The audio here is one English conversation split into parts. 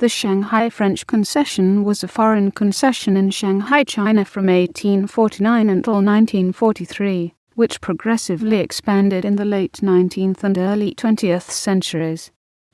The Shanghai French Concession was a foreign concession in Shanghai, China from 1849 until 1943, which progressively expanded in the late 19th and early 20th centuries.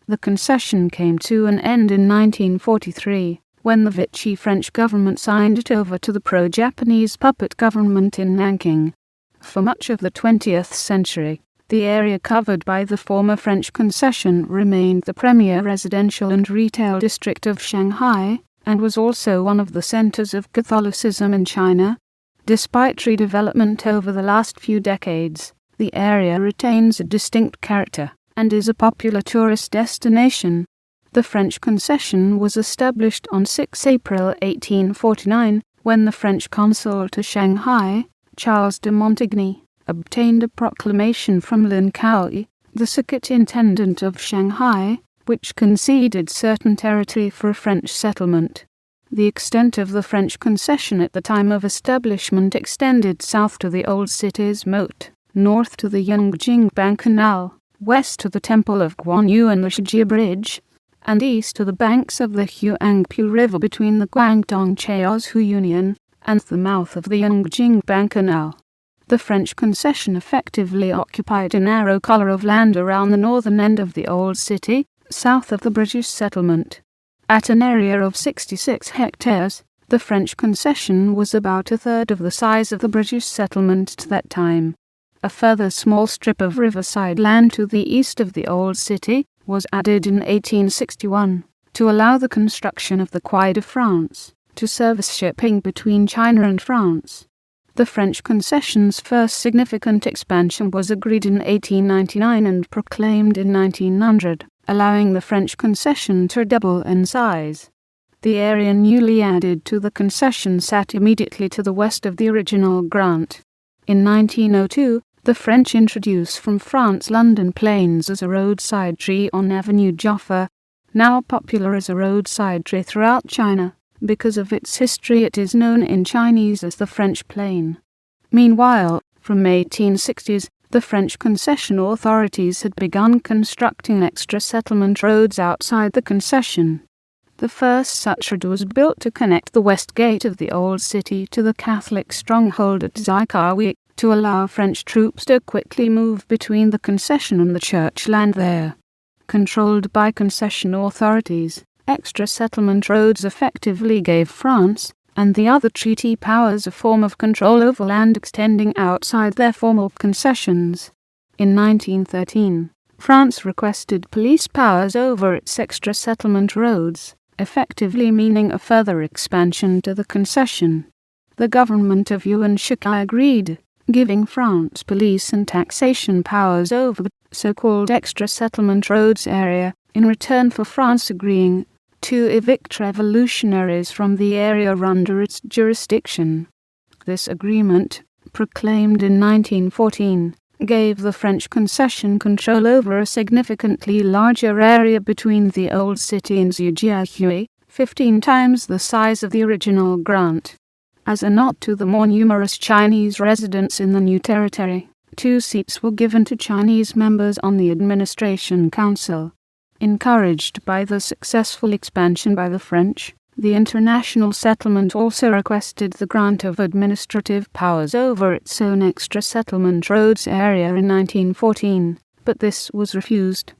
The concession came to an end in 1943, when the Vichy French government signed it over to the pro-Japanese puppet government in Nanking. For much of the 20th century, the area covered by the former French concession remained the premier residential and retail district of Shanghai, and was also one of the centers of Catholicism in China. Despite redevelopment over the last few decades, the area retains a distinct character, and is a popular tourist destination. The French concession was established on 6 April 1849, when the French Consul to Shanghai, Charles de Montigny, obtained a proclamation from Lin Kouei, the Circuit Intendant of Shanghai, which conceded certain territory for a French settlement. The extent of the French concession at the time of establishment extended south to the old city's moat, north to the Yangjingbang canal, west to the Temple of Guan Yu and the Zhujia Bridge, and east to the banks of the Huangpu River between the Guangdong-Chaozhou Union and the mouth of the Yangjingbang canal. The French concession effectively occupied a narrow collar of land around the northern end of the old city, south of the British settlement. At an area of 66 hectares, the French concession was about a third of the size of the British settlement at that time. A further small strip of riverside land to the east of the old city was added in 1861 to allow the construction of the Quai de France to service shipping between China and France. The French concession's first significant expansion was agreed in 1899 and proclaimed in 1900, allowing the French concession to double in size. The area newly added to the concession sat immediately to the west of the original grant. In 1902, the French introduced from France London Plains as a roadside tree on Avenue Joffre, now popular as a roadside tree throughout China. Because of its history, it is known in Chinese as the French Plain. Meanwhile, from 1860s, the French concession authorities had begun constructing extra settlement roads outside the concession. The first such road was built to connect the west gate of the old city to the Catholic stronghold at Zhujia, to allow French troops to quickly move between the concession and the church land there. Controlled by concession authorities, extra settlement roads effectively gave France and the other treaty powers a form of control over land extending outside their formal concessions. In 1913, France requested police powers over its extra settlement roads, effectively meaning a further expansion to the concession. The government of Yuan Shikai agreed, giving France police and taxation powers over the so-called extra settlement roads area, in return for France agreeing to evict revolutionaries from the area under its jurisdiction. This agreement, proclaimed in 1914, gave the French concession control over a significantly larger area between the old city and Zhujia, 15 times the size of the original grant. As a nod to the more numerous Chinese residents in the new territory, 2 seats were given to Chinese members on the Administration Council. Encouraged by the successful expansion by the French, the international settlement also requested the grant of administrative powers over its own extra settlement roads area in 1914, but this was refused.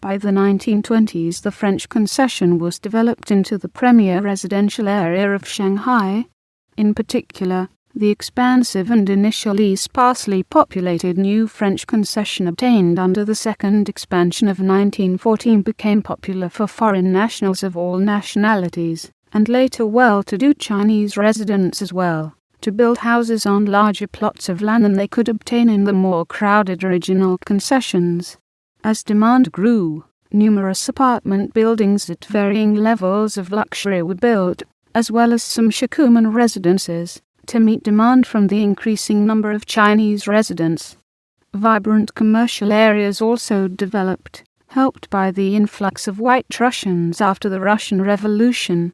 By the 1920s, the French concession was developed into the premier residential area of Shanghai. In particular, the expansive and initially sparsely populated new French concession obtained under the second expansion of 1914 became popular for foreign nationals of all nationalities, and later well-to-do Chinese residents as well, to build houses on larger plots of land than they could obtain in the more crowded original concessions. As demand grew, numerous apartment buildings at varying levels of luxury were built, as well as some shakuman residences, to meet demand from the increasing number of Chinese residents. Vibrant commercial areas also developed, helped by the influx of white Russians after the Russian Revolution.